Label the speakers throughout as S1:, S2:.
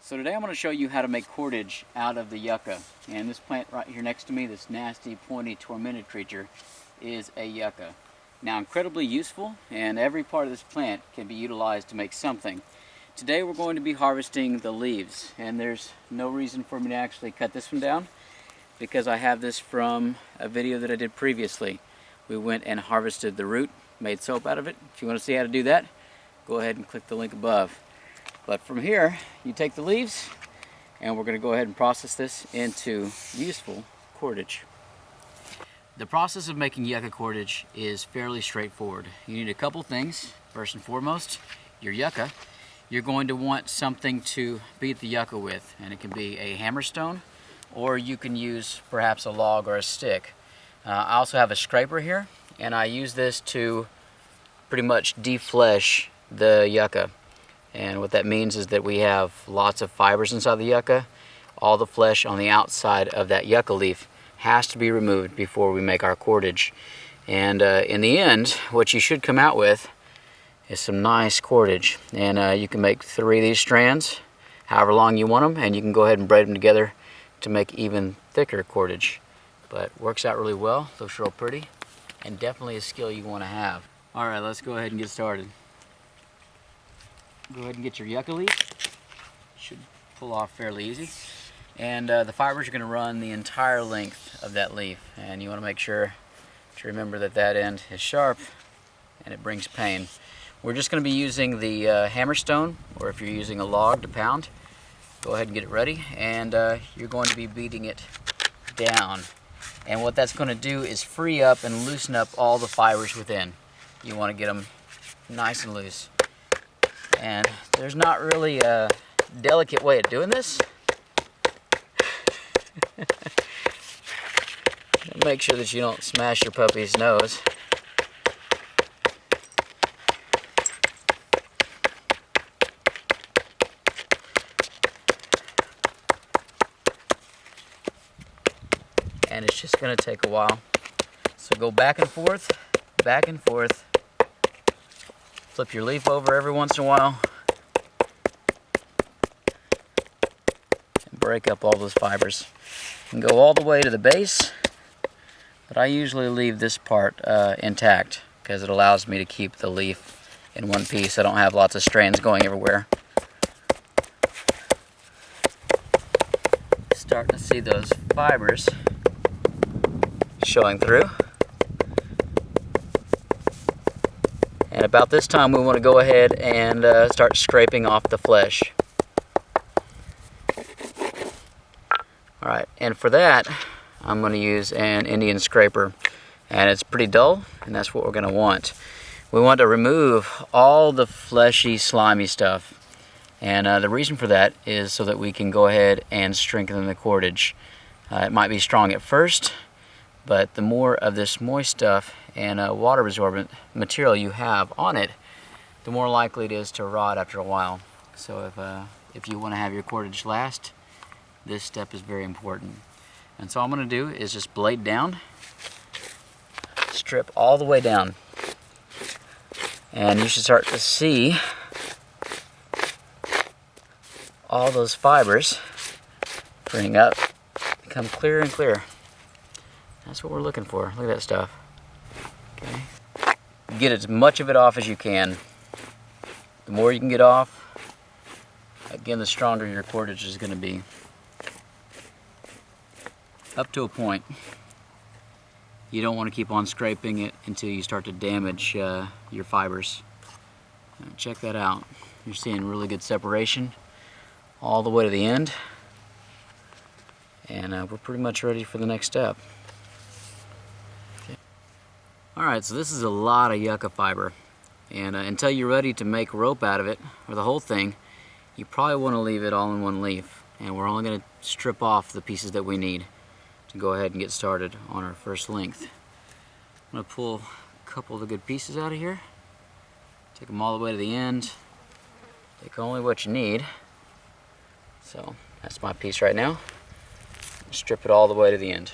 S1: So today I'm going to show you how to make cordage out of the yucca. And this plant right here next to me, this nasty, pointy, tormented creature, is a yucca. Now, incredibly useful, and every part of this plant can be utilized to make something. Today we're going to be harvesting the leaves, and there's no reason for me to actually cut this one down because I have this from a video that I did previously. We went and harvested the root, made soap out of it. If you want to see how to do that, go ahead and click the link above. But from here, you take the leaves, and we're going to go ahead and process this into useful cordage. The process of making yucca cordage is fairly straightforward. You need a couple things. First and foremost, your yucca. You're going to want something to beat the yucca with, and it can be a hammerstone, or you can use perhaps a log or a stick. I also have a scraper here, and I use this to pretty much deflesh the yucca. And what that means is that we have lots of fibers inside the yucca. All the flesh on the outside of that yucca leaf has to be removed before we make our cordage. And in the end, what you should come out with is some nice cordage. And you can make 3 of these strands, however long you want them, and you can go ahead and braid them together to make even thicker cordage. But it works out really well, looks real pretty, and definitely a skill you want to have. All right, let's go ahead and get started. Go ahead and get your yucca leaf. Should pull off fairly easy. And the fibers are going to run the entire length of that leaf. And you want to make sure to remember that that end is sharp and it brings pain. We're just going to be using the hammerstone, or if you're using a log to pound, go ahead and get it ready. And you're going to be beating it down. And what that's going to do is free up and loosen up all the fibers within. You want to get them nice and loose. And there's not really a delicate way of doing this. Make sure that you don't smash your puppy's nose. And it's just going to take a while. So go back and forth, back and forth. Flip your leaf over every once in a while and break up all those fibers. And go all the way to the base, but I usually leave this part intact because it allows me to keep the leaf in one piece. I don't have lots of strands going everywhere. Starting to see those fibers showing through. And about this time we want to go ahead and start scraping off the flesh. Alright, and for that I'm going to use an Indian scraper. And it's pretty dull, and that's what we're going to want. We want to remove all the fleshy, slimy stuff. And the reason for that is so that we can go ahead and strengthen the cordage. It might be strong at first, but the more of this moist stuff and water absorbent material you have on it, the more likely it is to rot after a while. So if you want to have your cordage last, this step is very important. And so all I'm going to do is just blade down, strip all the way down, and you should start to see all those fibers freeing up, become clearer and clearer. That's what we're looking for. Look at that stuff. Okay. Get as much of it off as you can. The more you can get off, again, the stronger your cordage is going to be. Up to a point. You don't want to keep on scraping it until you start to damage your fibers. Check that out. You're seeing really good separation all the way to the end. And we're pretty much ready for the next step. Alright, so this is a lot of yucca fiber, and until you're ready to make rope out of it, or the whole thing, you probably want to leave it all in one leaf. And we're only going to strip off the pieces that we need to go ahead and get started on our first length. I'm going to pull a couple of the good pieces out of here, take them all the way to the end, take only what you need. So that's my piece right now. Strip it all the way to the end,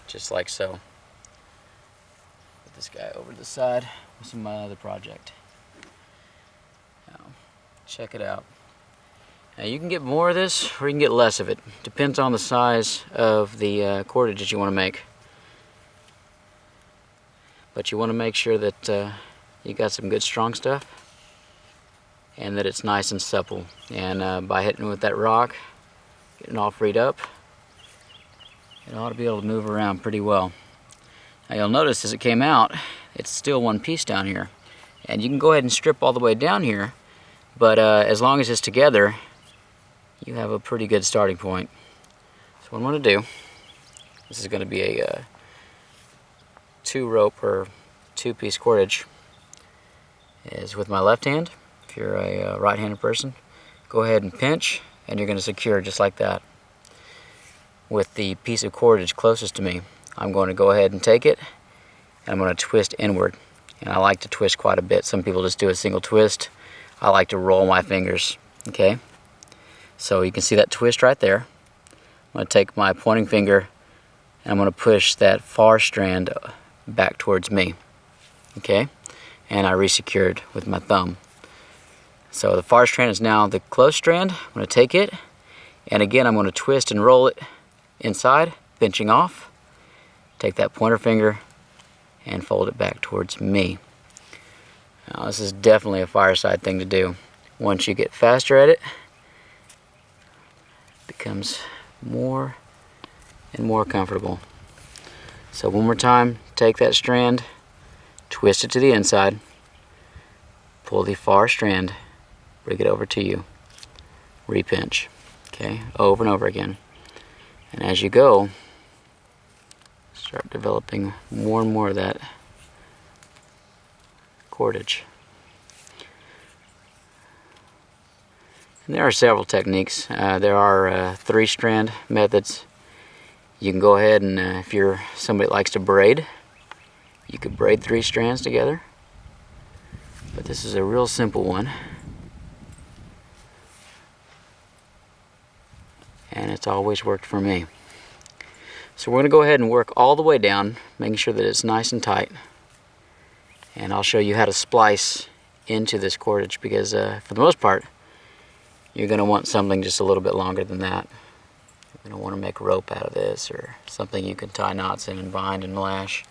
S1: just like so. This guy over to the side with some of my other project. Now, check it out. Now you can get more of this or you can get less of it. Depends on the size of the cordage that you want to make. But you want to make sure that you got some good strong stuff and that it's nice and supple. And by hitting with that rock, getting all freed up, it ought to be able to move around pretty well. Now you'll notice as it came out, it's still one piece down here. And you can go ahead and strip all the way down here, but as long as it's together, you have a pretty good starting point. So what I'm going to do, this is going to be a 2-rope or 2-piece cordage, is with my left hand. If you're a right-handed person, go ahead and pinch, and you're going to secure just like that. With the piece of cordage closest to me, I'm going to go ahead and take it, and I'm going to twist inward. And I like to twist quite a bit. Some people just do a single twist. I like to roll my fingers, okay? So you can see that twist right there. I'm going to take my pointing finger and I'm going to push that far strand back towards me, okay? And I re-secured with my thumb. So the far strand is now the close strand. I'm going to take it, and again I'm going to twist and roll it inside, pinching off. Take that pointer finger and fold it back towards me. Now this is definitely a fireside thing to do. Once you get faster at it, it becomes more and more comfortable. So one more time, take that strand, twist it to the inside, pull the far strand, bring it over to you, re-pinch, okay, over and over again. And as you go, start developing more and more of that cordage. And there are several techniques. There are 3-strand methods. You can go ahead and if you're somebody that likes to braid, you could braid 3 strands together. But this is a real simple one. And it's always worked for me. So we're going to go ahead and work all the way down, making sure that it's nice and tight. And I'll show you how to splice into this cordage because for the most part, you're going to want something just a little bit longer than that. You're going to want to make rope out of this or something you can tie knots in and bind and lash.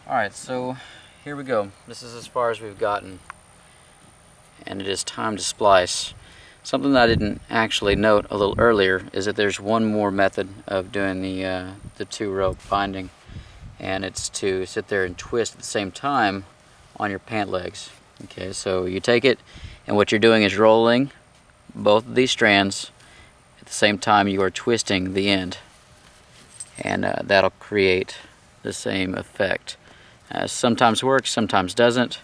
S1: Alright, so here we go. This is as far as we've gotten. And it is time to splice. Something that I didn't actually note a little earlier is that there's one more method of doing the 2-rope binding, and it's to sit there and twist at the same time on your pant legs. Okay, so you take it, and what you're doing is rolling both of these strands at the same time you are twisting the end, and that'll create the same effect. Sometimes works, sometimes doesn't,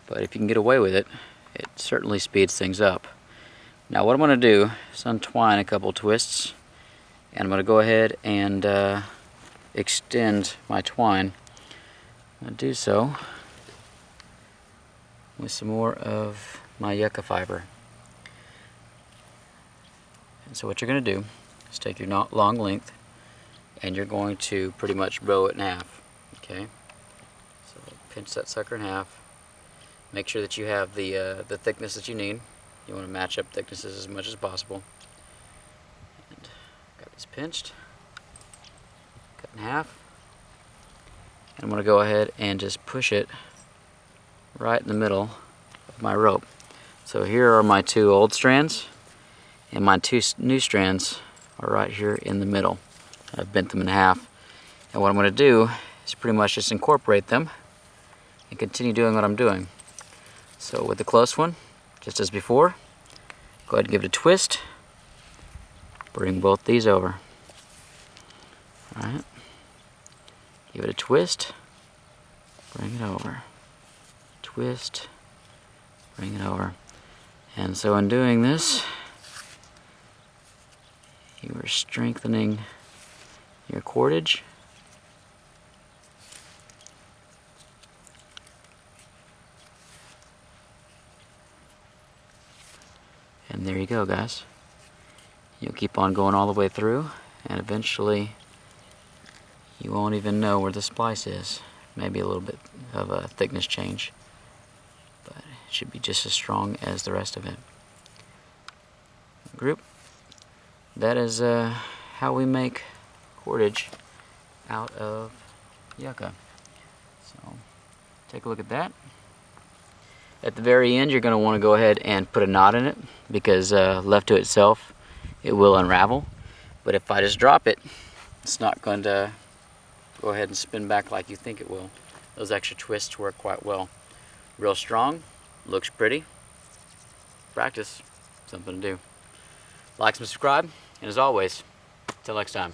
S1: but if you can get away with it, it certainly speeds things up. Now what I'm going to do is untwine a couple twists, and I'm going to go ahead and extend my twine. I'm going to do so with some more of my yucca fiber. And so what you're going to do is take your long length and you're going to pretty much bow it in half. Okay? So pinch that sucker in half. Make sure that you have the thickness that you need. You want to match up thicknesses as much as possible. And got this pinched, cut in half. And I'm going to go ahead and just push it right in the middle of my rope. So here are my 2 old strands, and my 2 new strands are right here in the middle. I've bent them in half. And what I'm going to do is pretty much just incorporate them and continue doing what I'm doing. So with the close one, just as before, go ahead and give it a twist. Bring both these over. Alright. Give it a twist. Bring it over. Twist. Bring it over. And so in doing this, you are strengthening your cordage. And there you go, guys. You'll keep on going all the way through, and eventually you won't even know where the splice is. Maybe a little bit of a thickness change, but it should be just as strong as the rest of it. group, that is how we make cordage out of yucca. So take a look at that. At the very end, you're going to want to go ahead and put a knot in it, because left to itself it will unravel. But if I just drop it, it's not going to go ahead and spin back like you think it will. Those extra twists work quite well. Real strong, looks pretty. Practice, something to do. Like, subscribe, and as always, till next time.